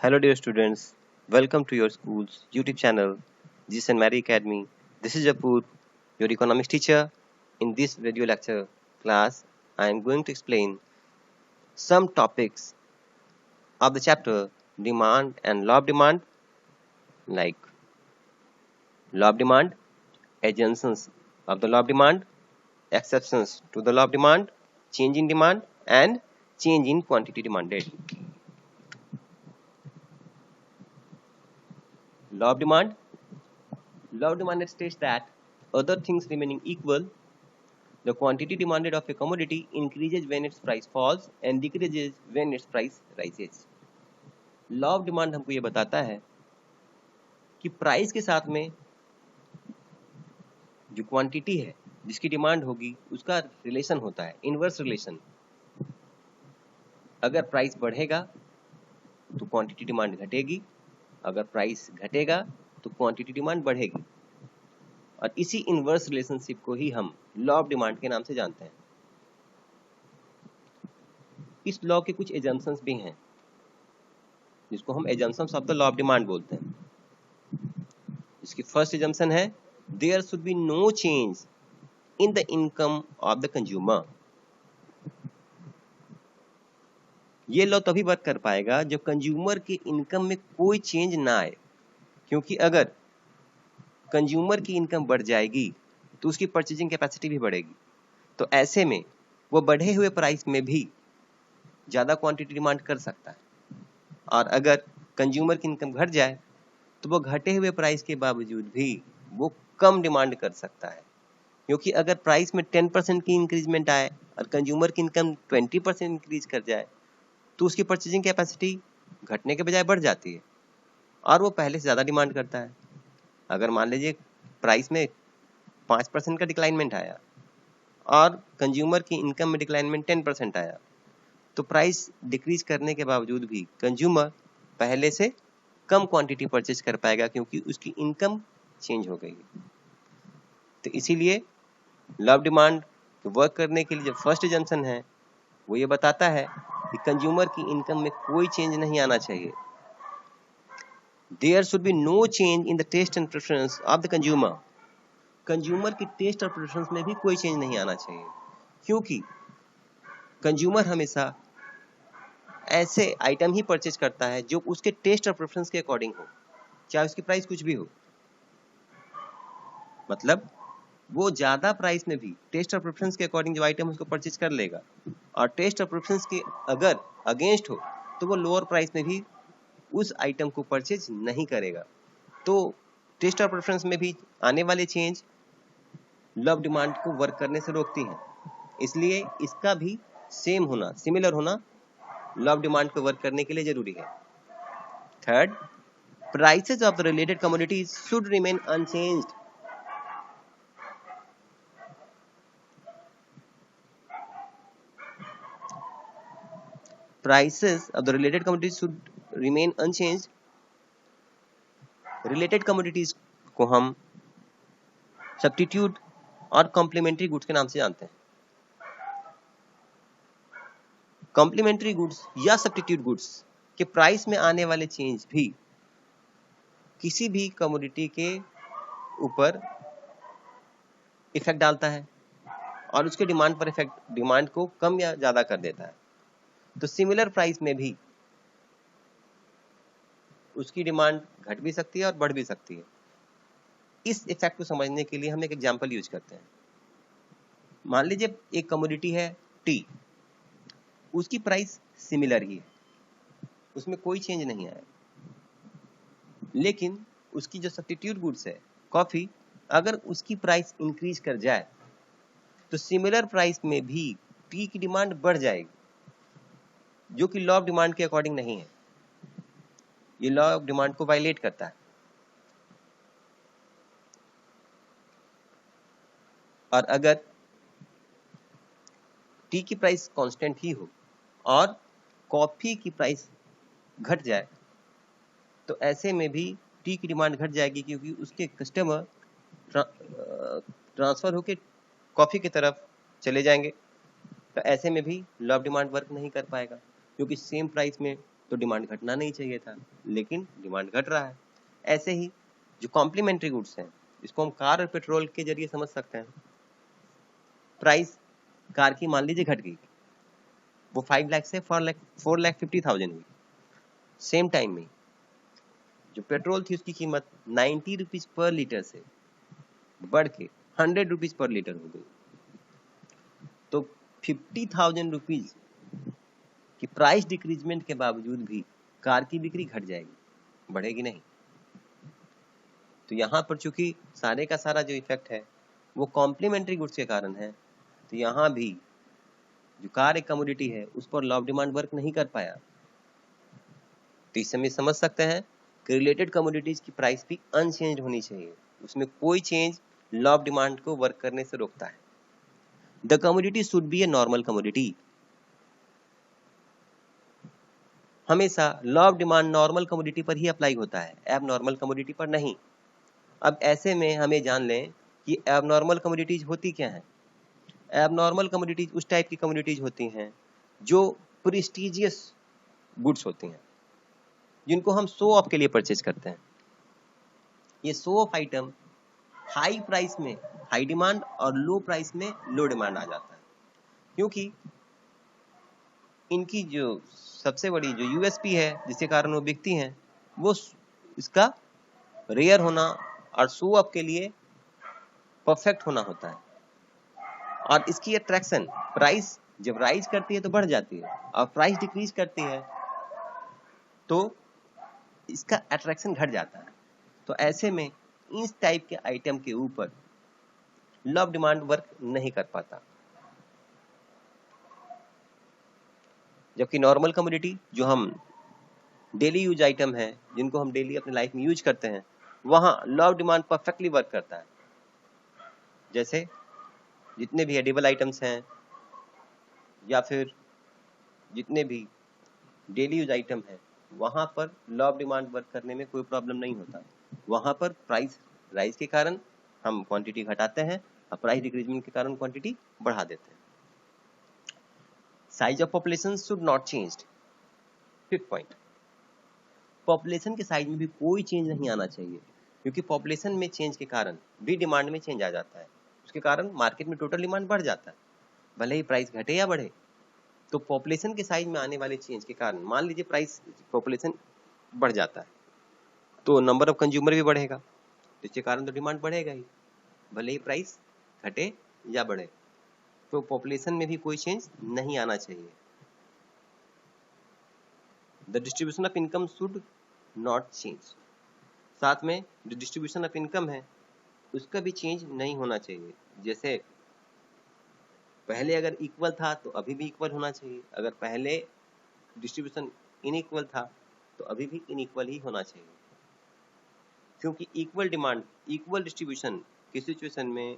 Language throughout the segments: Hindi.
Hello, dear students. Welcome to your school's YouTube channel, Jesus and Mary Academy. This is Japur, your economics teacher. In this video lecture class, I am going to explain some topics of the chapter Demand and Law of Demand, like Law of Demand, assumptions of the Law of Demand, exceptions to the Law of Demand, change in demand, and change in quantity demanded. Law of Demand. Law of Demand states that other things remaining equal, the quantity demanded of a commodity increases when its price falls and decreases when its price rises. Law of demand हमको ये बताता है कि प्राइस के साथ में जो क्वांटिटी है जिसकी डिमांड होगी उसका रिलेशन होता है, इनवर्स रिलेशन। अगर प्राइस बढ़ेगा तो क्वांटिटी डिमांड घटेगी, अगर प्राइस घटेगा तो क्वांटिटी डिमांड बढ़ेगी। और इसी इनवर्स रिलेशनशिप को ही हम लॉ ऑफ डिमांड के नाम से जानते हैं। इस लॉ के कुछ एजम्पशंस भी हैं जिसको हम assumptions of the law of demand बोलते हैं। इसकी फर्स्ट एजम्पशन है there should be no change in the income of the consumer. ये लॉ तभी वर्क कर पाएगा जब कंज्यूमर के इनकम में कोई चेंज ना आए, क्योंकि अगर कंज्यूमर की इनकम बढ़ जाएगी तो उसकी परचेजिंग कैपेसिटी भी बढ़ेगी। तो ऐसे में वो बढ़े हुए प्राइस में भी ज्यादा क्वांटिटी डिमांड कर सकता है, और अगर कंज्यूमर की इनकम घट जाए तो वो घटे हुए प्राइस के बावजूद भी वो कम डिमांड कर सकता है, क्योंकि अगर प्राइस में 10% की इंक्रीजमेंट आए और कंज्यूमर की इनकम 20% इंक्रीज कर जाए तो उसकी परचेजिंग कैपेसिटी घटने के बजाय बढ़ जाती है और वो पहले से ज्यादा डिमांड करता है। अगर मान लीजिए प्राइस में 5% का डिक्लाइनमेंट आया और कंज्यूमर की इनकम में डिक्लाइनमेंट 10% आया, तो प्राइस डिक्रीज करने के बावजूद भी कंज्यूमर पहले से कम क्वांटिटी परचेज कर पाएगा, क्योंकि उसकी इनकम चेंज हो गई। तो इसीलिए लॉ ऑफ डिमांड वर्क करने के लिए जो फर्स्ट एजम्पशन है वो ये बताता है कि कंज्यूमर की इनकम में कोई चेंज नहीं आना चाहिए। There should be no change in the taste and preference of the consumer. Consumer की टेस्ट और प्रेफरेंस में भी कोई चेंज नहीं आना चाहिए, क्योंकि कंज्यूमर हमेशा ऐसे आइटम ही परचेज करता है जो उसके टेस्ट और प्रेफरेंस के अकॉर्डिंग हो, चाहे उसकी प्राइस कुछ भी हो। मतलब वो ज्यादा प्राइस में भी टेस्ट और प्रेफरेंस के अकॉर्डिंग जो आइटम उसको परचेज कर लेगा, और टेस्ट और प्रेफरेंस के अगर अगेंस्ट हो तो वो लोअर प्राइस में भी उस आइटम को परचेज नहीं करेगा। तो टेस्ट और प्रेफरेंस में भी आने वाले चेंज लॉ ऑफ डिमांड को वर्क करने से रोकती हैं, इसलिए इसका भी सेम होना, सिमिलर होना लॉ ऑफ डिमांड को वर्क करने के लिए जरूरी है। Third, prices of the related commodities should remain unchanged. Prices of the related commodities should remain unchanged. Related commodities को हम सब्स्टिट्यूट और कॉम्प्लीमेंट्री गुड्स के नाम से जानते हैं। कॉम्प्लीमेंट्री गुड्स या सब्स्टिट्यूट गुड्स के प्राइस में आने वाले चेंज भी किसी भी कमोडिटी के ऊपर इफेक्ट डालता है और उसके डिमांड पर इफेक्ट, डिमांड को कम या ज्यादा कर देता है। तो सिमिलर प्राइस में भी उसकी डिमांड घट भी सकती है और बढ़ भी सकती है। इस इफेक्ट को समझने के लिए हम एक एग्जांपल यूज करते हैं। मान लीजिए एक कमोडिटी है टी, उसकी प्राइस सिमिलर ही है, उसमें कोई चेंज नहीं आया, लेकिन उसकी जो सब्स्टिट्यूट गुड्स है कॉफी, अगर उसकी प्राइस इंक्रीज कर जाए तो सिमिलर प्राइस में भी टी की डिमांड बढ़ जाएगी, जो कि लॉ ऑफ डिमांड के अकॉर्डिंग नहीं है। ये लॉ ऑफ डिमांड को वायलेट करता है। और अगर टी की प्राइस कांस्टेंट ही हो और कॉफी की प्राइस घट जाए तो ऐसे में भी टी की डिमांड घट जाएगी, क्योंकि उसके कस्टमर ट्रांसफर होकर कॉफी की तरफ चले जाएंगे। तो ऐसे में भी लॉ ऑफ डिमांड वर्क नहीं कर पाएगा, क्योंकि सेम प्राइस में तो डिमांड घटना नहीं चाहिए था, लेकिन डिमांड घट रहा है। ऐसे ही जो कॉम्प्लीमेंट्री गुड्स हैं, इसको हम कार और पेट्रोल के जरिए समझ सकते हैं। प्राइस कार की मान लीजिए घट गई, वो 5 लाख से 4,50,000 हुई। सेम टाइम में जो पेट्रोल थी उसकी कीमत 90 रुपीज पर लीटर से बढ़ के 100 रुपीज पर लीटर हो गई। तो 50,000 रुपीज की प्राइस डिक्रीजमेंट के बावजूद भी कार की बिक्री घट जाएगी, बढ़ेगी नहीं। तो यहाँ पर चूंकि सारे का सारा जो इफेक्ट है वो कॉम्प्लीमेंट्री गुड्स के कारण है, तो यहाँ भी जो कार एक कमोडिटी है उस पर लॉ ऑफ डिमांड वर्क नहीं कर पाया। तो इस समय समझ सकते हैं कि रिलेटेड कमोडिटीज की प्राइस भी अनचेंज होनी चाहिए, उसमें कोई चेंज लॉ ऑफ डिमांड को वर्क करने से रोकता है। The commodity should be a normal commodity. हमेशा law of demand normal commodity पर ही अप्लाई होता है, एब नॉर्मल कमोडिटी पर नहीं। अब ऐसे में हमें जान लें कि एब नॉर्मल कमोडिटीज होती क्या है। एब नॉर्मल कमोडिटीज उस टाइप की कमोडिटीज होती हैं जो प्रेस्टिजियस गुड्स होती हैं, जिनको हम शो ऑफ के लिए परचेज करते हैं। ये show off item high price में हाई डिमांड और लो प्राइस में लो डिमांड आ जाता है, क्योंकि इनकी जो सबसे बड़ी जो यूएसपी है जिसके कारण वो बिकती हैं, वो इसका रेयर होना और शो ऑफ के लिए परफेक्ट होना होता है। और इसकी अट्रैक्शन प्राइस जब राइज करती है तो बढ़ जाती है, और प्राइस डिक्रीज करती है तो इसका अट्रैक्शन घट जाता है। तो ऐसे में इस टाइप के आइटम के ऊपर लॉ ऑफ डिमांड वर्क नहीं कर पाता। जबकि नॉर्मल कमोडिटी जो हम डेली यूज आइटम है, जिनको हम डेली अपने लाइफ में यूज करते हैं, वहां law of demand perfectly work करता है। जैसे जितने भी एडिबल आइटम्स हैं या फिर जितने भी डेली यूज आइटम है, वहां पर लॉ ऑफ डिमांड वर्क करने में कोई प्रॉब्लम नहीं होता। वहां पर प्राइस राइज के कारण हम क्वांटिटी घटाते हैं और प्राइस डिक्रीजमेंट के कारण क्वांटिटी बढ़ा देते हैं। Size of population should not changed. Fifth point, population के साइज में भी कोई चेंज नहीं आना चाहिए, क्योंकि पॉपुलेशन में चेंज के कारण भी डिमांड में चेंज आ जाता है। उसके कारण मार्केट में टोटल डिमांड बढ़ जाता है, भले ही प्राइस घटे या बढ़े। तो पॉपुलेशन के साइज में आने वाले चेंज के कारण, मान लीजिए प्राइस पॉपुलेशन बढ़ जाता है तो नंबर ऑफ कंज्यूमर भी बढ़ेगा, जिसके कारण तो डिमांड बढ़ेगा ही, भले ही प्राइस घटे या बढ़े। तो पॉपुलेशन में भी कोई चेंज नहीं आना चाहिए। The distribution of income should not change. साथ में जो डिस्ट्रीब्यूशन ऑफ इनकम है उसका भी चेंज नहीं होना चाहिए। जैसे पहले अगर इक्वल था तो अभी भी इक्वल होना चाहिए, अगर पहले डिस्ट्रीब्यूशन इनइक्वल था तो अभी भी इनइक्वल ही होना चाहिए। क्योंकि इक्वल डिमांड इक्वल डिस्ट्रीब्यूशन की सिचुएशन में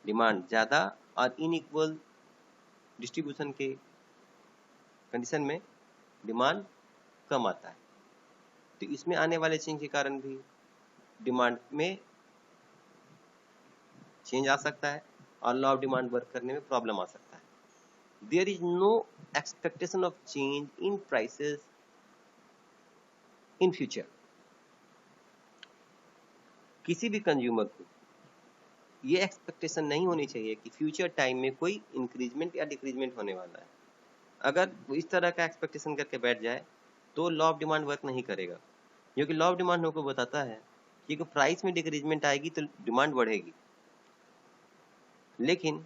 डिमांड ज्यादा और इनइक्वल डिस्ट्रीब्यूशन के कंडीशन में डिमांड कम आता है। तो इसमें आने वाले चेंज के कारण भी डिमांड में चेंज आ सकता है और लॉ ऑफ डिमांड वर्क करने में प्रॉब्लम आ सकता है। There is no expectation of change in prices in future. किसी भी कंज्यूमर को ये एक्सपेक्टेशन नहीं होनी चाहिए कि फ्यूचर टाइम में कोई इंक्रीजमेंट या डिक्रीजमेंट होने वाला है। अगर वो इस तरह का एक्सपेक्टेशन करके बैठ जाए तो लॉ ऑफ डिमांड वर्क नहीं करेगा, क्योंकि लॉ ऑफ डिमांड को बताता है कि प्राइस में डिक्रीजमेंट आएगी तो डिमांड बढ़ेगी। लेकिन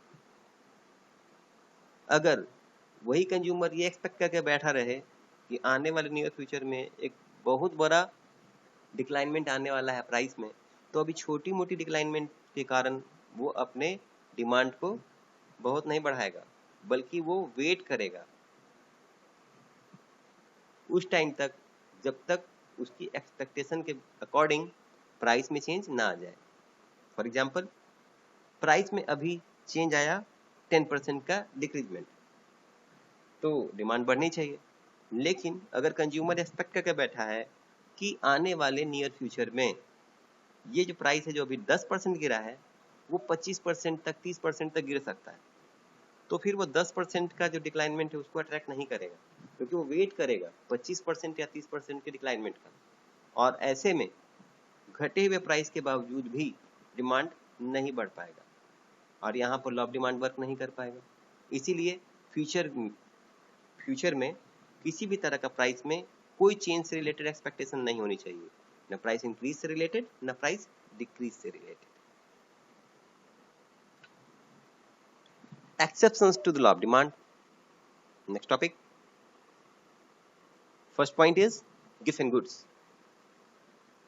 अगर वही कंज्यूमर ये एक्सपेक्ट करके बैठा रहे कि आने वाले नियर फ्यूचर में एक बहुत बड़ा डिक्लाइनमेंट आने वाला है प्राइस में, तो अभी छोटी मोटी डिक्लाइनमेंट के कारण वो अपने डिमांड को बहुत नहीं बढ़ाएगा, बल्कि वो वेट करेगा उस टाइम तक जब तक उसकी एक्सपेक्टेशन के अकॉर्डिंग प्राइस में चेंज ना आ जाए। फॉर एग्जांपल, प्राइस में अभी चेंज आया 10% का डिक्रीजमेंट, तो डिमांड बढ़नी चाहिए। लेकिन अगर कंज्यूमर एक्सपेक्ट करके बैठा है कि आने वाले नियर फ्यूचर में ये जो प्राइस है जो अभी 10% गिरा है वो 25% तक 30% तक गिर सकता है, तो फिर वो 10% का जो डिक्लाइनमेंट है उसको अट्रैक्ट नहीं करेगा, क्योंकि वो वेट करेगा 25% या 30% के डिक्लाइनमेंट का, और ऐसे में घटे हुए प्राइस के बावजूद भी डिमांड नहीं बढ़ पाएगा और यहाँ पर लॉ ऑफ डिमांड वर्क नहीं कर पाएगा। इसीलिए फ्यूचर में किसी भी तरह का प्राइस में कोई चेंज से रिलेटेड एक्सपेक्टेशन नहीं होनी चाहिए, न प्राइस इंक्रीज से रिलेटेड न प्राइस डिक्रीज से related. Exceptions to the law of demand. Next topic. First point is giffen goods.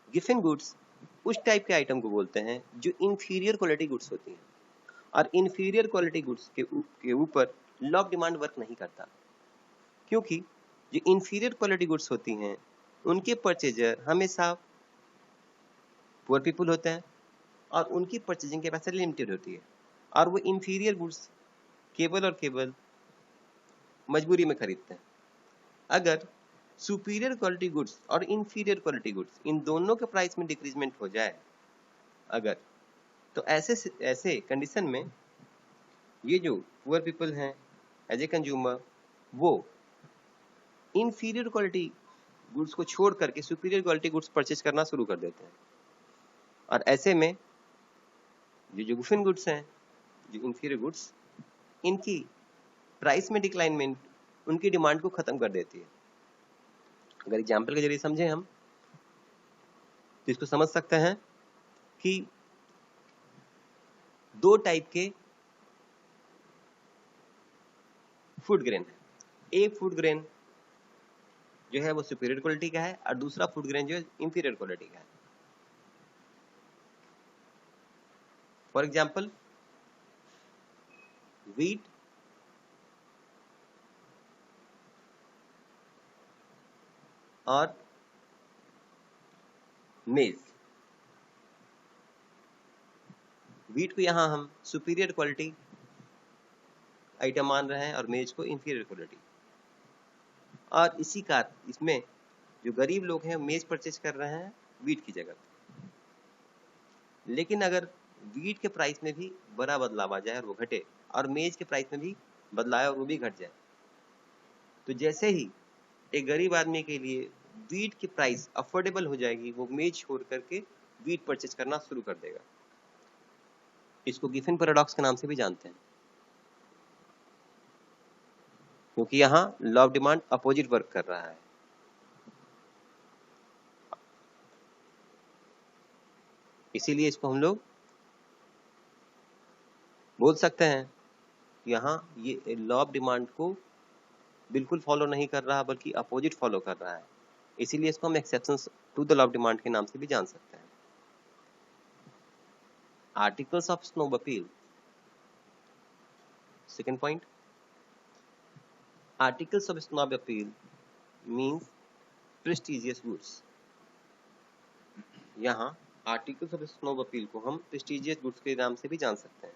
Giffen goods उस टाइप के आइटम को बोलते हैं जो इंफीरियर क्वालिटी गुड्स होती हैं, और इंफीरियर क्वालिटी गुड्स के ऊपर लॉ ऑफ डिमांड वर्क नहीं करता, क्योंकि जो इंफीरियर क्वालिटी गुड्स होती हैं उनके परचेजर हमेशा पुअर पीपल होते हैं और उनकी परचेजिंग कैपेसिटी लिमिटेड होती है, और वो इंफीरियर गुड्स केवल और केवल मजबूरी में खरीदते हैं। अगर सुपीरियर क्वालिटी गुड्स और इंफीरियर क्वालिटी गुड्स इन दोनों के प्राइस में डिक्रीजमेंट हो जाए अगर, तो ऐसे कंडीशन में ये जो पुअर पीपल हैं एज ए कंज्यूमर, वो इंफीरियर क्वालिटी गुड्स को छोड़ करके सुपीरियर क्वालिटी गुड्स परचेज करना शुरू कर देते हैं, और ऐसे में जो गिफन गुड्स हैं, जो इंफीरियर गुड्स, इनकी प्राइस में डिक्लाइनमेंट उनकी डिमांड को खत्म कर देती है। अगर एग्जाम्पल के जरिए समझें हम तो इसको समझ सकते हैं कि दो टाइप के फूड ग्रेन है। एक फूड ग्रेन जो है वो सुपीरियर क्वालिटी का है और दूसरा फूड ग्रेन जो है इंफीरियर क्वालिटी का है। फॉर एग्जाम्पल व्हीट और मेज। व्हीट को यहां हम सुपीरियर क्वालिटी आइटम मान रहे हैं और मेज को इंफीरियर क्वालिटी, और इसी का इसमें जो गरीब लोग हैं मेज परचेज कर रहे हैं व्हीट की जगह। लेकिन अगर व्हीट के प्राइस में भी बड़ा बदलाव आ जाए और वो घटे, और मेज के प्राइस में भी बदलाव और वो भी घट जाए, तो जैसे ही एक गरीब आदमी के लिए व्हीट की प्राइस अफोर्डेबल हो जाएगी, वो मेज छोड़ करके व्हीट परचेज करना शुरू कर देगा। इसको गिफन पैराडॉक्स के नाम से भी जानते हैं, क्योंकि यहाँ law of demand opposite work कर रहा है। इसीलिए इसको हम लोग बोल सकते हैं यहाँ ये लॉ ऑफ डिमांड को बिल्कुल फॉलो नहीं कर रहा बल्कि अपोजिट फॉलो कर रहा है। इसीलिए इसको हम exceptions to the law of demand के नाम से भी जान सकते हैं। Articles of snob appeal. Second point, articles of snob appeal means prestigious goods. यहाँ आर्टिकल्स ऑफ स्नोब अपील को हम प्रेस्टिजियस गुड्स के नाम से भी जान सकते हैं।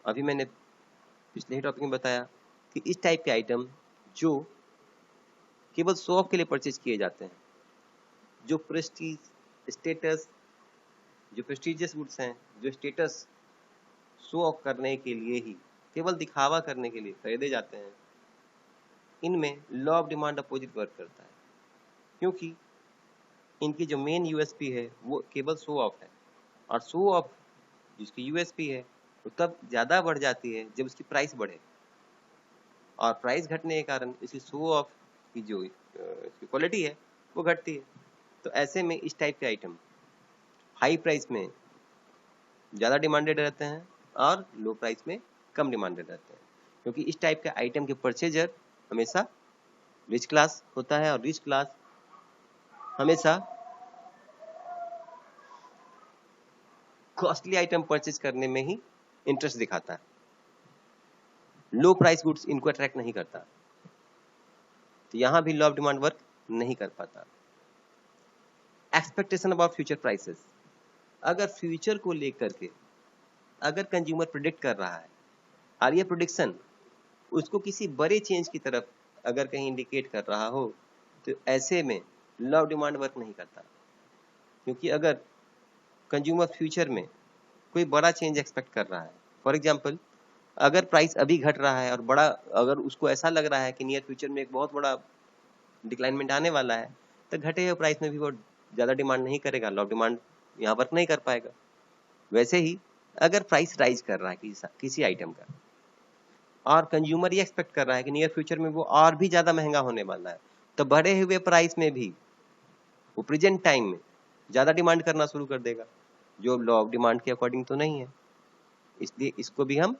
अभी मैंने पिछले ही टॉपिक में बताया कि इस टाइप के आइटम जो केवल शो ऑफ के लिए परचेज किए जाते हैं, जो प्रेस्टीज स्टेटस, जो प्रेस्टिजियस गुड्स हैं, जो स्टेटस शो ऑफ करने के लिए ही, केवल दिखावा करने के लिए खरीदे जाते हैं, इनमें law of demand opposite work करता है, क्योंकि इनकी जो मेन यूएसपी है वो केवल शो ऑफ है, और शो ऑफ जिसकी यूएसपी है वो तब ज़्यादा बढ़ जाती है जब उसकी प्राइस बढ़े, और प्राइस घटने के कारण इसकी शो ऑफ की जो इसकी क्वालिटी है वो घटती है। तो ऐसे में इस टाइप के आइटम हाई प्राइस में ज़्यादा डिमांडेड रहते हैं और लो प्राइस में कम डिमांडेड रहते हैं, क्योंकि इस टाइप के आइटम के परचेजर हमेशा रिच क्लास होता है, और रिच क्लास हमेशा कॉस्टली आइटम परचेज करने में ही इंटरेस्ट दिखाता है। लो प्राइस गुड्स इनको अट्रैक्ट नहीं करता, तो यहाँ भी लॉ ऑफ डिमांड वर्क नहीं कर पाता। Expectation about future prices. अगर फ्यूचर को लेकर के अगर कंज्यूमर प्रिडिक्ट कर रहा है और ये प्रिडिक्शन उसको किसी बड़े चेंज की तरफ अगर कहीं इंडिकेट कर रहा हो, तो ऐसे में लॉ ऑफ डिमांड वर्क नहीं करता, क्योंकि अगर कंज्यूमर फ्यूचर में कोई बड़ा चेंज एक्सपेक्ट कर रहा है, फॉर एग्जांपल अगर प्राइस अभी घट रहा है और बड़ा, अगर उसको ऐसा लग रहा है कि नियर फ्यूचर में एक बहुत बड़ा डिक्लाइनमेंट आने वाला है, तो घटे हुए प्राइस में भी वो ज़्यादा डिमांड नहीं करेगा, लॉ ऑफ डिमांड यहाँ वर्क नहीं कर पाएगा। वैसे ही अगर प्राइस राइज कर रहा है किसी आइटम का और कंज्यूमर ये एक्सपेक्ट कर रहा है कि नियर फ्यूचर में वो और भी ज़्यादा महंगा होने वाला है, तो बढ़े हुए प्राइस में भी वो प्रेजेंट टाइम में ज़्यादा डिमांड करना शुरू कर देगा, जो लॉ ऑफ डिमांड के अकॉर्डिंग तो नहीं है। इसलिए इसको भी हम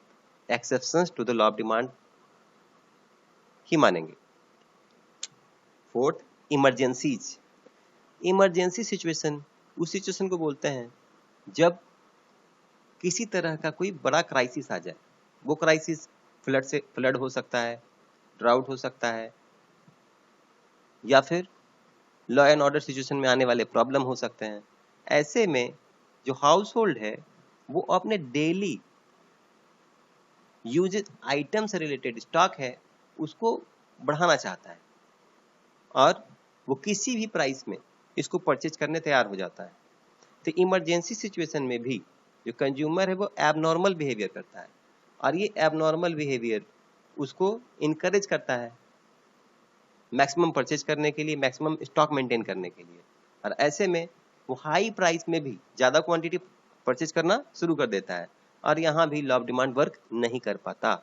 exceptions to the law of demand ही मानेंगे। Fourth, emergencies. इमरजेंसी सिचुएशन उस सिचुएशन को बोलते हैं जब किसी तरह का कोई बड़ा क्राइसिस आ जाए। वो क्राइसिस फ्लड हो सकता है, ड्राउट हो सकता है, या फिर लॉ एंड ऑर्डर सिचुएशन में आने वाले प्रॉब्लम हो सकते हैं। ऐसे में जो हाउस होल्ड है वो अपने डेली यूज आइटम से रिलेटेड स्टॉक है उसको बढ़ाना चाहता है और वो किसी भी प्राइस में इसको परचेज करने तैयार हो जाता है। तो इमरजेंसी सिचुएशन में भी जो कंज्यूमर है वो एबनॉर्मल बिहेवियर करता है और ये एबनॉर्मल बिहेवियर उसको इनकरेज करता है मैक्सिमम परचेज करने के लिए, मैक्सिमम स्टॉक मेंटेन करने के लिए। और ऐसे में वो हाई प्राइस में भी ज़्यादा क्वांटिटी परचेज करना शुरू कर देता है और यहाँ भी लॉ ऑफ डिमांड वर्क नहीं कर पाता।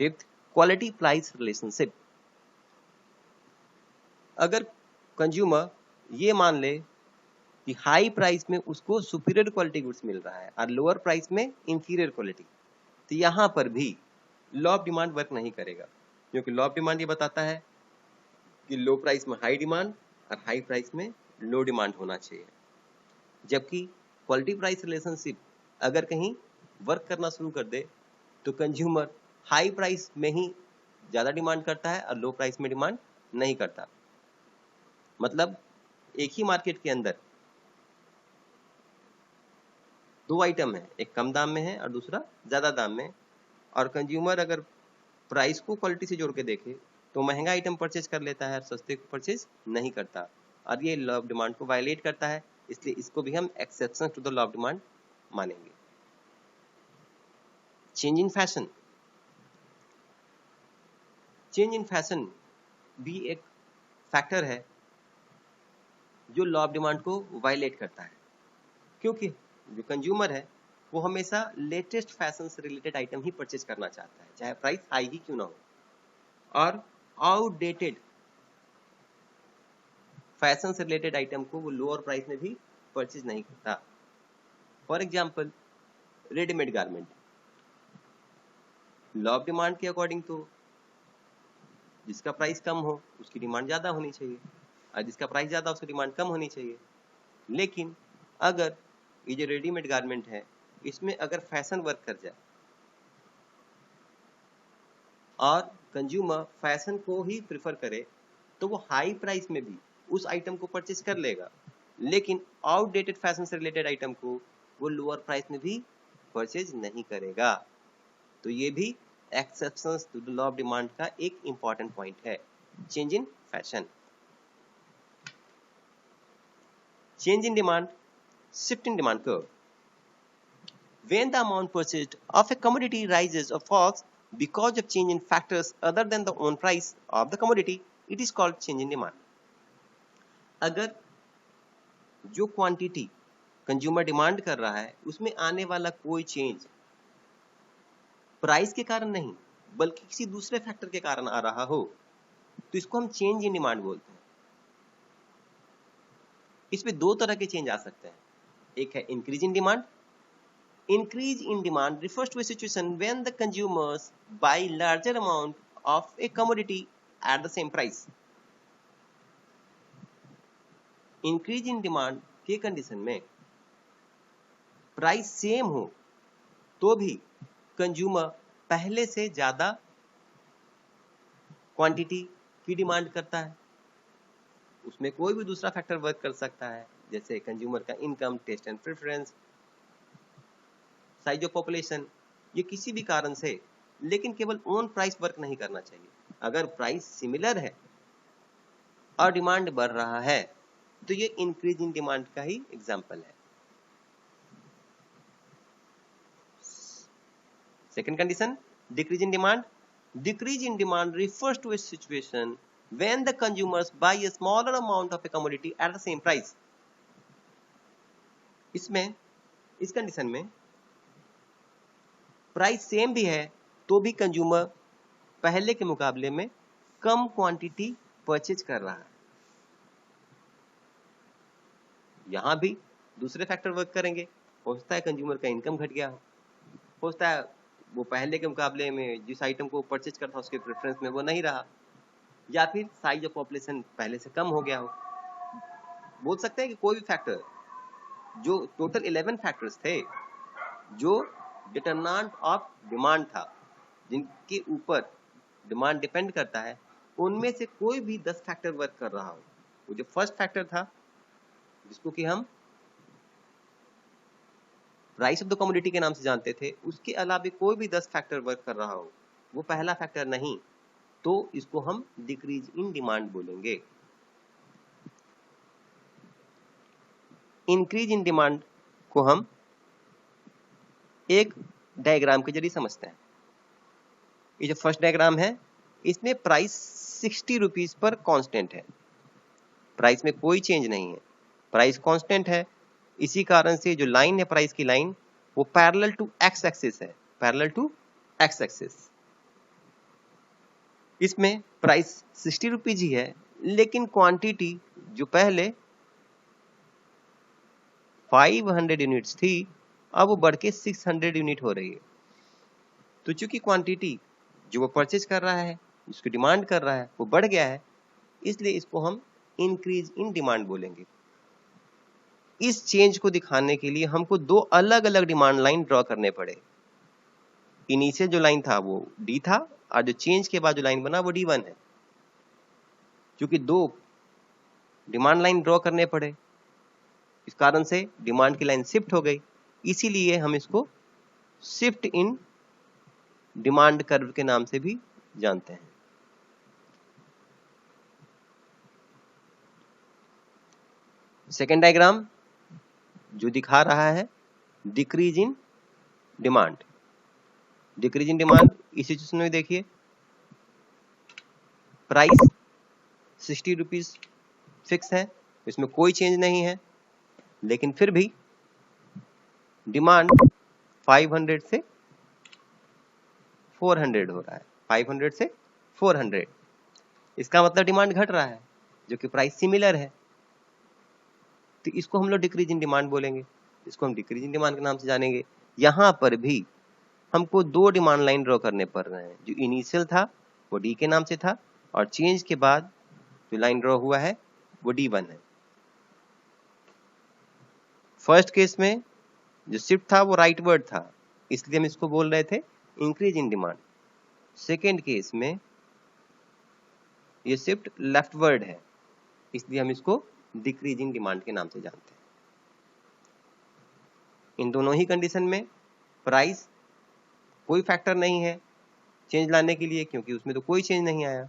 Fifth, quality price relationship. अगर कंज्यूमर ये मान ले कि हाई प्राइस में उसको सुपीरियर क्वालिटी गुड्स मिल रहा है और लोअर प्राइस में इंफीरियर क्वालिटी, तो यहाँ पर भी लॉ ऑफ डिमांड वर्क नहीं करेगा, क्योंकि लॉ ऑफ डिमांड ये बताता है कि लो प्राइस में हाई डिमांड और हाई प्राइस में लो डिमांड होना चाहिए। जबकि क्वालिटी प्राइस रिलेशनशिप अगर कहीं वर्क करना शुरू कर दे तो कंज्यूमर हाई प्राइस में ही ज़्यादा डिमांड करता है और लो प्राइस में डिमांड नहीं करता। मतलब एक ही मार्केट के अंदर दो आइटम है, एक कम दाम में है और दूसरा ज़्यादा दाम में, और कंज्यूमर अगर प्राइस को क्वालिटी से जोड़ के देखे तो महंगा आइटम परचेज कर लेता है और सस्ते को परचेज नहीं करता, और ये लॉ ऑफ डिमांड को वायलेट करता है। इसलिए इसको भी हम exception to the law of demand मानेंगे। Change in fashion. Change in fashion भी एक फैक्टर है जो लॉ ऑफ डिमांड को वायलेट करता है, क्योंकि जो कंज्यूमर है वो हमेशा लेटेस्ट फैशन से रिलेटेड आइटम ही परचेज करना चाहता है, चाहे प्राइस हाई ही क्यों ना हो, और आउटडेटेड फैशन से रिलेटेड आइटम को वो लोअर प्राइस में भी परचेज नहीं करता। For example, readymade garment, law of demand के अकॉर्डिंग तो जिसका प्राइस कम हो उसकी डिमांड ज़्यादा होनी चाहिए और जिसका प्राइस ज़्यादा उसकी डिमांड कम होनी चाहिए। लेकिन अगर ये जो रेडीमेड गारमेंट है इसमें अगर फैशन वर्क कर जाए और कंज्यूमर फैशन को ही प्रेफर करे तो वो हाई प्राइस में भी उस आइटम को परचेज कर लेगा, लेकिन आउटडेटेड फैशन से रिलेटेड आइटम को वो लोअर प्राइस में भी परचेज नहीं करेगा। तो ये भी exceptions to the law of demand का एक इंपॉर्टेंट पॉइंट है। Change in fashion. Change in demand, shift in demand curve. When the amount purchased of a commodity rises or falls because of change in factors other than the own price of the commodity, it is called change in demand. अगर जो क्वांटिटी कंज्यूमर डिमांड कर रहा है उसमें आने वाला कोई चेंज प्राइस के कारण नहीं बल्कि किसी दूसरे फैक्टर के कारण आ रहा हो तो इसको हम चेंज इन डिमांड बोलते हैं। इसमें दो तरह के चेंज आ सकते हैं, एक है increase in demand. Increase in demand refers to a situation when the consumers buy larger amount of a commodity at the same price. Increase in demand के कंडीशन में प्राइस सेम हो तो भी कंज्यूमर पहले से ज्यादा क्वांटिटी की डिमांड करता है। उसमें कोई भी दूसरा फैक्टर वर्क कर सकता है, जैसे कंज्यूमर का income, taste and preference, size of population, ये किसी भी कारण से, लेकिन केवल ओन प्राइस वर्क नहीं करना चाहिए। अगर प्राइस सिमिलर है और डिमांड बढ़ रहा है तो ये इंक्रीज इन डिमांड का ही एग्जांपल है। Second condition, decrease in demand. Decrease in demand refers to a situation when the consumers buy a smaller amount of a commodity at the same price. इसमें इस कंडीशन में प्राइस सेम भी है तो भी कंज्यूमर पहले के मुकाबले में कम क्वांटिटी परचेज कर रहा है. यहां भी दूसरे फैक्टर वर्क करेंगे. हो सकता है कंज्यूमर का इनकम घट गया हो सकता है वो पहले के मुकाबले में जिस आइटम को परचेज करता उसके प्रेफरेंस में वो नहीं रहा, या फिर साइज ऑफ पॉपुलेशन पहले से कम हो गया हो. बोल सकते हैं कि कोई भी फैक्टर, जो टोटल 11 फैक्टर्स थे जो डिटरमिनेंट ऑफ डिमांड था, जिनके ऊपर डिमांड डिपेंड करता है, उनमें से कोई भी 10 फैक्टर वर्क कर रहा हो. वो जो फर्स्ट फैक्टर था जिसको कि हम प्राइस ऑफ द कमोडिटी के नाम से जानते थे, उसके अलावा कोई भी 10 फैक्टर वर्क कर रहा हो, वो पहला फैक्टर नहीं, तो इसको हम डिक्रीज इन डिमांड बोलेंगे. इंक्रीज इन डिमांड को हम एक डायग्राम के जरिए समझते हैं. ये जो फर्स्ट डायग्राम है, इसमें प्राइस 60 रुपीज पर कांस्टेंट है. प्राइस में कोई चेंज नहीं है, प्राइस कांस्टेंट है. इसी कारण से जो लाइन है प्राइस की लाइन, वो पैरेलल टू एक्स एक्सिस है, पैरेलल टू एक्स एक्सिस. इसमें प्राइस 60 रुपीज ही है, लेकिन क्वांटिटी जो पहले 500 यूनिट्स थी, अब वो बढ़ के 600 यूनिट हो रही है. तो चूंकि क्वांटिटी जो वो परचेज कर रहा है, जिसकी डिमांड कर रहा है, वो बढ़ गया है, इसलिए इसको हम इंक्रीज इन डिमांड बोलेंगे. इस चेंज को दिखाने के लिए हमको दो अलग अलग डिमांड लाइन ड्रॉ करने पड़े. इनिशियल जो लाइन था वो डी था, और जो चेंज के बाद जो लाइन बना वो D1 है. क्योंकि दो डिमांड लाइन ड्रॉ करने पड़े, इस कारण से डिमांड की लाइन शिफ्ट हो गई. इसीलिए हम इसको शिफ्ट इन डिमांड कर्व के नाम से भी जानते हैं. सेकेंड डायग्राम जो दिखा रहा है decrease in demand. Decrease in demand इस सिचुएशन में देखिए, प्राइस 60 रुपीज फिक्स है, इसमें कोई चेंज नहीं है, लेकिन फिर भी डिमांड 500 से 400 हो रहा है. 500 से 400, इसका मतलब डिमांड घट रहा है, जो कि प्राइस सिमिलर है. तो इसको हम लोग डिक्रीज इन डिमांड बोलेंगे, इसको हम डिक्रीज इन डिमांड के नाम से जानेंगे. यहां पर भी हमको दो डिमांड लाइन ड्रॉ करने पड़ रहे हैं. जो इनिशियल था वो डी के नाम से था, और चेंज के बाद जो लाइन ड्रॉ हुआ है वो D1 है. फर्स्ट केस में जो शिफ्ट था वो राइट वर्ड था, इसलिए हम इसको बोल रहे थे increase in demand. Second case में ये शिफ्ट लेफ्ट वर्ड है, इसलिए हम इसको डिक्रीज इन डिमांड के नाम से जानते हैं. इन दोनों ही कंडीशन में प्राइस कोई फैक्टर नहीं है चेंज लाने के लिए, क्योंकि उसमें तो कोई चेंज नहीं आया,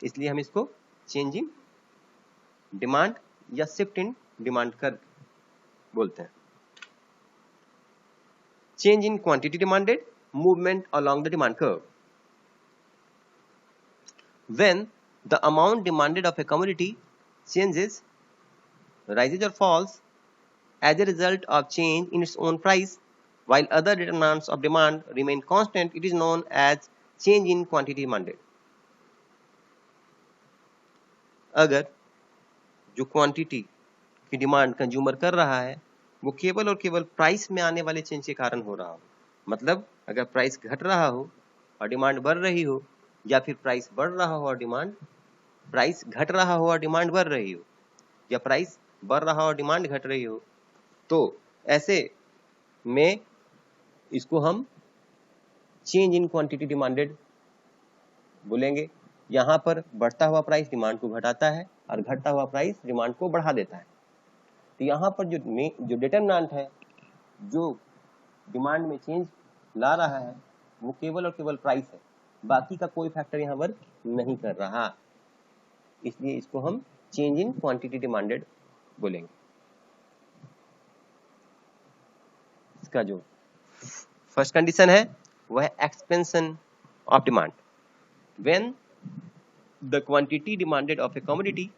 इसलिए हम इसको चेंज इन डिमांड या शिफ्ट इन डिमांड कर बोलते हैं. Change in quantity demanded, movement along the demand curve. When the amount demanded of a commodity changes, rises or falls as a result of change in its own price, while other determinants of demand remain constant, it is known as change in quantity demanded. अगर जो क्वांटिटी की डिमांड कंज्यूमर कर रहा है वो केवल और केवल प्राइस में आने वाले चेंज के कारण हो रहा हो, मतलब अगर प्राइस घट रहा हो और डिमांड बढ़ रही हो, या फिर प्राइस बढ़ रहा हो और प्राइस घट रहा हो और डिमांड बढ़ रही हो, या प्राइस बढ़ रहा हो और डिमांड घट रही हो, तो ऐसे में इसको हम चेंज इन क्वांटिटी डिमांडेड बोलेंगे. यहाँ पर बढ़ता हुआ प्राइस डिमांड को घटाता है और घटता हुआ प्राइस डिमांड को बढ़ा देता है. तो यहाँ पर जो डिटरमिनेंट है, जो डिमांड में चेंज ला रहा है, वो केवल और केवल प्राइस है, बाकी का कोई फैक्टर यहाँ वर्क नहीं कर रहा, इसलिए इसको हम चेंज इन क्वांटिटी डिमांडेड बोलेंगे. इसका जो फर्स्ट कंडीशन है वो है expansion of demand. When the quantity demanded of A commodity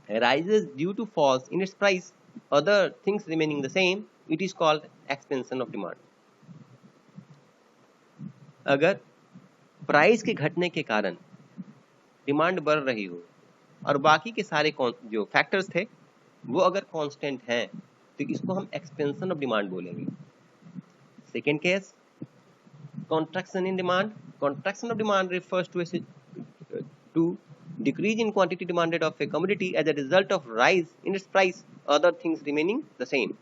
rises due to falls in its price, other things remaining the same, it is called expansion of demand. अगर प्राइस के घटने के कारण डिमांड बढ़ रही हो और बाकी के सारे जो फैक्टर्स थे वो अगर कांस्टेंट हैं तो इसको हम एक्सपेंशन ऑफ डिमांड बोलेंगे। Second case, contraction in demand. Contraction of demand refers to decrease in quantity demanded of a commodity as a result of rise in its price, other things remaining the same.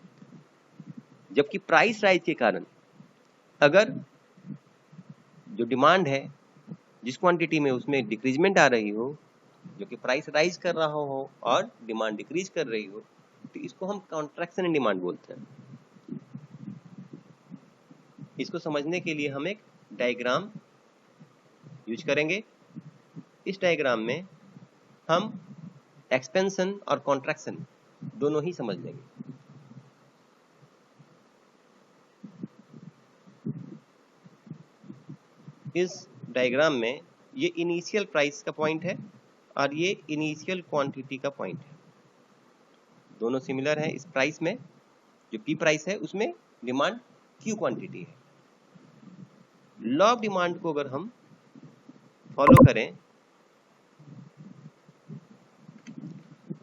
जबकि प्राइस राइज के कारण अगर जो डिमांड है जिस क्वांटिटी में उसमें डिक्रीजमेंट आ रही हो, जो कि प्राइस राइज कर रहा हो और डिमांड डिक्रीज कर रही हो, तो इसको हम कॉन्ट्रैक्शन इन डिमांड बोलते हैं। इसको समझने के लिए हम एक डायग्राम यूज करेंगे। इस डायग्राम में हम एक्सपेंशन और कॉन्ट्रैक्शन दोनों ही समझ लेंगे। इस डायग्राम में ये इनिशियल प्राइस का पॉइंट है और ये इनिशियल क्वांटिटी का पॉइंट है। दोनों सिमिलर है। इस प्राइस में जो पी प्राइस है उसमें डिमांड क्यू क्वांटिटी है। लॉ ऑफ डिमांड को अगर हम फॉलो करें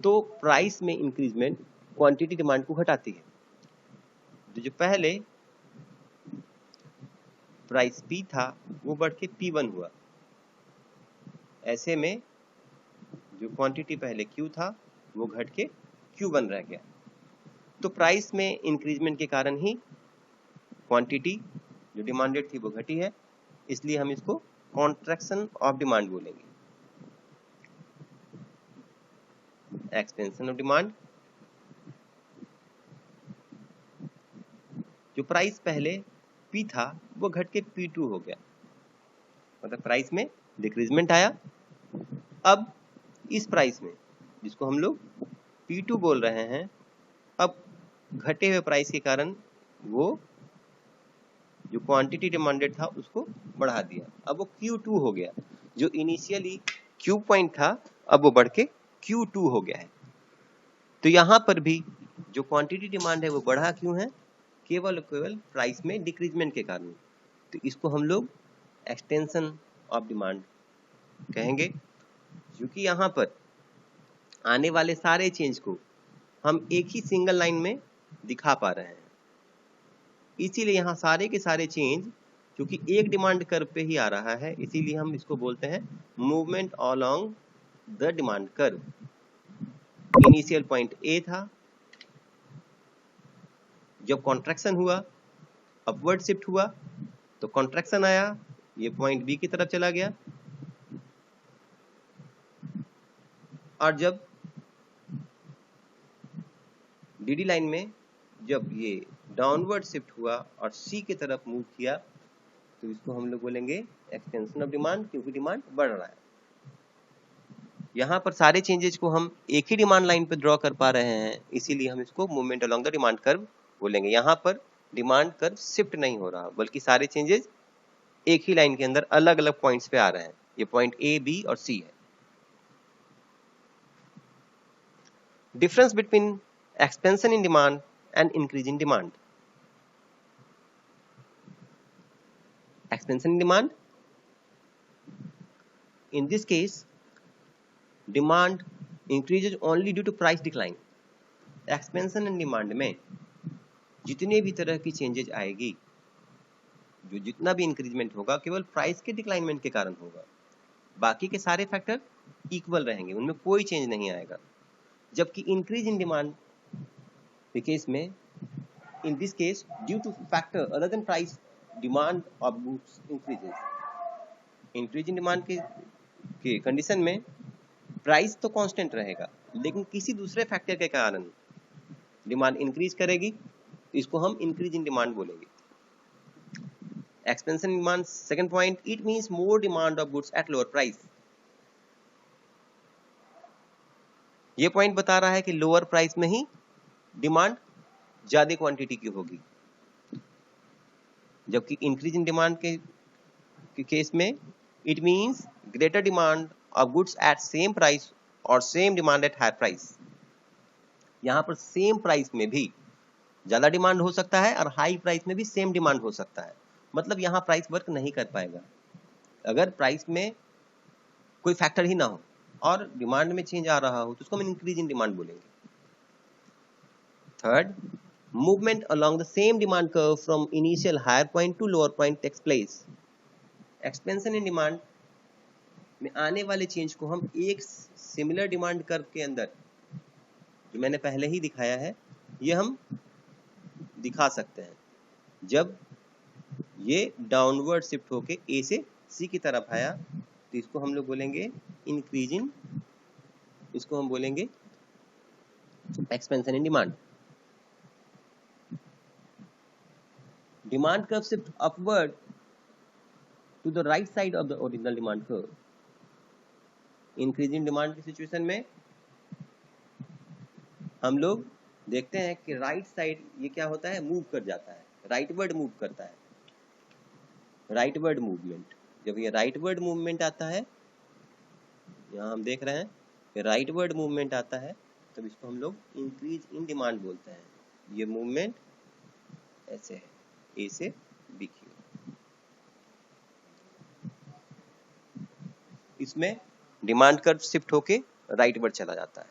तो प्राइस में इंक्रीजमेंट क्वांटिटी डिमांड को घटाती है। तो जो पहले प्राइस पी था वो बढ़ के P1 हुआ। ऐसे में जो क्वांटिटी पहले क्यू था वो घट के Q1 रह गया। तो प्राइस में इंक्रीजमेंट के कारण ही क्वांटिटी जो डिमांडेड थी वो घटी है, इसलिए हम इसको कॉन्ट्रैक्शन ऑफ डिमांड बोलेंगे। एक्सपेंशन ऑफ डिमांड, जो प्राइस पहले P था वो घट के P2 हो गया, मतलब प्राइस में डिक्रीजमेंट आया। अब इस प्राइस में जिसको हम लोग P2 बोल रहे हैं, अब घटे हुए प्राइस के कारण वो जो क्वांटिटी डिमांडेड था उसको बढ़ा दिया। अब वो Q2 हो गया। जो इनिशियली Q पॉइंट था अब वो बढ़ के Q2 हो गया है। तो यहाँ पर भी जो क्वांटिटी डिमांड है वो बढ़ा क्यों है? केवल प्राइस में डिक्रीजमेंट के कारण। तो इसको हम लोग एक्सटेंशन ऑफ डिमांड कहेंगे, क्योंकि यहाँ पर आने वाले सारे चेंज को हम एक ही सिंगल लाइन में दिखा पा रहे हैं। इसीलिए यहाँ सारे के सारे चेंज क्योंकि एक डिमांड कर्व पे ही आ रहा है, इसीलिए हम इसको बोलते हैं movement along the demand curve. Initial point A था, जब कॉन्ट्रैक्शन हुआ अपवर्ड शिफ्ट हुआ तो कॉन्ट्रैक्शन आया, ये पॉइंट बी की तरफ चला गया, और जब डीडी लाइन में जब ये डाउनवर्ड शिफ्ट हुआ और सी की तरफ मूव किया तो इसको हम लोग बोलेंगे एक्सटेंशन ऑफ डिमांड, क्योंकि डिमांड बढ़ रहा है। यहाँ पर सारे चेंजेस को हम एक ही डिमांड लाइन पे ड्रॉ कर पा रहे हैं, इसीलिए हम इसको movement along the demand curve बोलेंगे। यहाँ पर डिमांड कर्व शिफ्ट नहीं हो रहा, बल्कि सारे चेंजेस एक ही लाइन के अंदर अलग अलग पॉइंट्स पे आ रहे हैं। ये पॉइंट ए, बी और सी है। Difference between expansion in demand and increase in demand. Expansion in demand, in this case demand increases only due to price decline. Expansion in demand में जितने भी तरह की चेंजेज आएगी, जो जितना भी इंक्रीजमेंट होगा केवल प्राइस के डिक्लाइनमेंट के कारण होगा। बाकी के सारे फैक्टर इक्वल रहेंगे, उनमें कोई चेंज नहीं आएगा। जबकि increase in demand the case में in this case due to factor other than price demand of goods increases. increase in demand के कंडीशन में प्राइस तो कांस्टेंट रहेगा, लेकिन किसी दूसरे फैक्टर के कारण डिमांड इंक्रीज करेगी, इसको हम इंक्रीज इन डिमांड बोलेंगे। Expansion demand, second point, it means more demand of goods at lower price. ये पॉइंट बता रहा है कि लोअर प्राइस में ही डिमांड ज्यादा क्वांटिटी की होगी। जबकि इंक्रीज इन डिमांड के केस में it means greater demand of goods at same price और same demand at higher price. यहाँ पर सेम प्राइस में भी ज्यादा डिमांड हो सकता है और हाई प्राइस में भी सेम डिमांड हो सकता है। मतलब यहाँ प्राइस वर्क नहीं कर पाएगा अगर प्राइस में कोई फैक्टर ही ना हो और डिमांड में चेंज आ रहा हो तो उसको हम इंक्रीज इन डिमांड बोलेंगे। Third, movement along the same demand curve from initial higher point to lower point takes place. Expansion in demand में आने वाले चेंज को हम एक सिमिलर डिमांड कर्व के अंदर, जो मैंने पहले ही दिखाया है, ये हम दिखा सकते हैं। जब ये डाउनवर्ड शिफ्ट होके ए से सी की तरफ आया तो इसको हम लोग बोलेंगे इंक्रीज इन, इसको हम बोलेंगे expansion in demand. Demand curve shift upward to the right side of the original demand curve. Increase in demand की सिचुएशन में हम लोग देखते हैं कि राइट साइड ये क्या होता है, मूव कर जाता है, राइटवर्ड मूव करता है, राइटवर्ड मूवमेंट। जब ये राइटवर्ड मूवमेंट आता है, यहाँ हम देख रहे हैं कि राइटवर्ड मूवमेंट आता है, तब इसको हम लोग इंक्रीज इन डिमांड बोलते हैं। ये मूवमेंट ऐसे है, ए से बी की ओर। इसमें डिमांड कर्व शिफ्ट होके राइटवर्ड चला जाता है।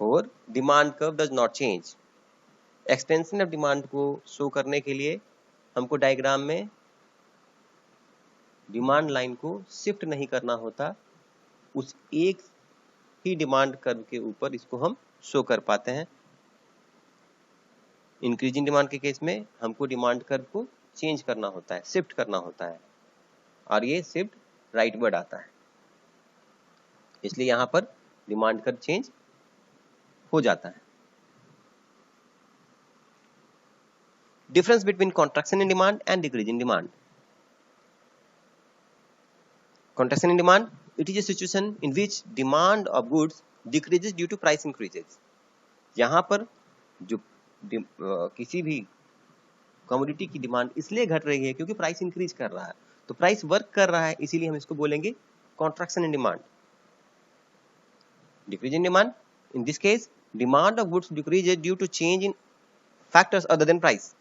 4, demand curve does not change. Expansion of demand को शो करने के लिए हमको डायग्राम में डिमांड लाइन को शिफ्ट नहीं करना होता, उस एक ही डिमांड कर्व के ऊपर इसको हम शो कर पाते हैं। इंक्रीजिंग डिमांड के केस में हमको डिमांड कर्व को चेंज करना होता है, शिफ्ट करना होता है, और ये शिफ्ट राइटवर्ड आता है, इसलिए यहाँ पर डिमांड कर्व चेंज हो जाता है। Difference between contraction in demand and decrease in demand. Contraction in demand, it is a situation in which demand of goods decreases due to price increases. यहाँ पर जो किसी भी कमोडिटी की डिमांड इसलिए घट रही है क्योंकि प्राइस इंक्रीज कर रहा है, तो प्राइस वर्क कर रहा है, इसीलिए हम इसको बोलेंगे contraction in demand. Decrease in demand, in this case demand of goods decreases due to change in factors other than price.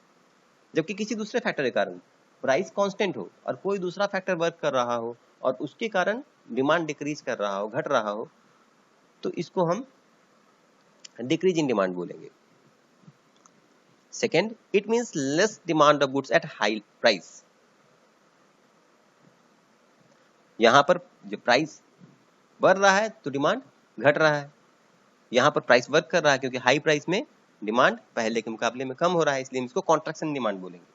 जबकि किसी दूसरे फैक्टर के कारण प्राइस कांस्टेंट हो और कोई दूसरा फैक्टर वर्क कर रहा हो और उसके कारण डिमांड डिक्रीज कर रहा हो, घट रहा हो, तो इसको हम डिक्रीज इन डिमांड बोलेंगे। Second, it means less demand of goods at high price. यहां पर जो प्राइस बढ़ रहा है तो डिमांड घट रहा है, यहां पर प्राइस वर्क कर रहा है क्योंकि हाई प्राइस में डिमांड पहले के मुकाबले में कम हो रहा है, इसलिए हम इसको कॉन्ट्रैक्शन डिमांड बोलेंगे।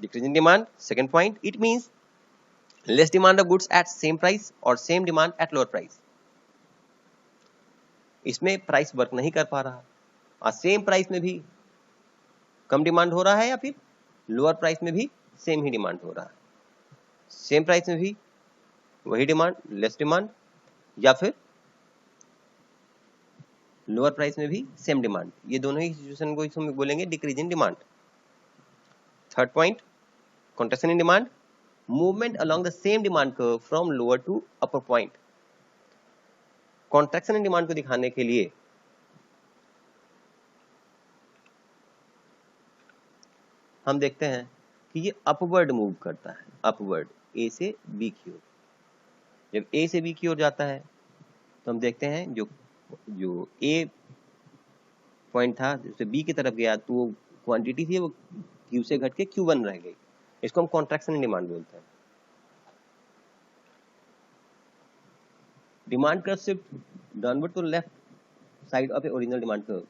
Decrease in demand, second point, it means less demand of goods at same price और same demand at lower price। इसमें प्राइस वर्क नहीं कर पा रहा और सेम प्राइस में भी कम डिमांड हो रहा है या फिर लोअर प्राइस में भी सेम ही डिमांड हो रहा है, सेम प्राइस में भी वही डिमांड, लेस डिमांड, या फिर लोअर प्राइस में भी सेम डिमांड, ये दोनों ही सिचुएशन को इसमें बोलेंगे decrease in demand. Third point, contraction in demand, movement along the same demand curve from lower to upper point। Contraction in demand को दिखाने के लिए हम देखते हैं कि ये अपवर्ड मूव करता है, अपवर्ड ए से बी की ओर। जब ए से बी की ओर जाता है तो हम देखते हैं जो ए पॉइंट था जिससे बी की तरफ गया तो वो क्वांटिटी थी वो क्यू से घट के Q1 रह गई, इसको हम कॉन्ट्रैक्शन इन डिमांड बोलते हैं। Demand curve shift downward to left side of a original demand curve.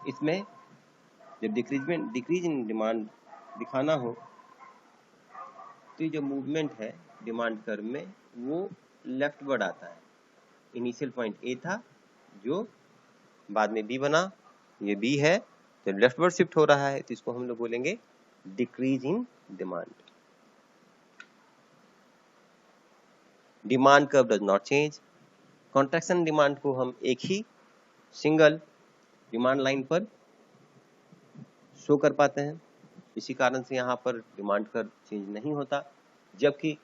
इसमें जब डिक्रीज इन डिमांड दिखाना हो तो जो मूवमेंट है डिमांड कर्व में वो लेफ्टवर्ड आता है। इनिशियल पॉइंट ए था जो बाद में बी बना, ये बी है तो लेफ्टवर्ड शिफ्ट हो रहा है, तो इसको हम लोग बोलेंगे decrease in demand. Demand curve does not change, contraction demand को हम एक ही सिंगल डिमांड लाइन पर शो कर पाते हैं, इसी कारण से यहाँ पर डिमांड कर्व चेंज नहीं होता। जबकि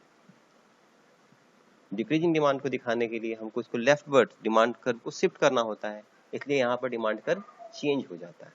डिक्रीजिंग डिमांड को दिखाने के लिए हमको इसको लेफ्टवर्ड डिमांड कर्व को शिफ्ट करना होता है, इसलिए यहाँ पर डिमांड कर्व चेंज हो जाता है।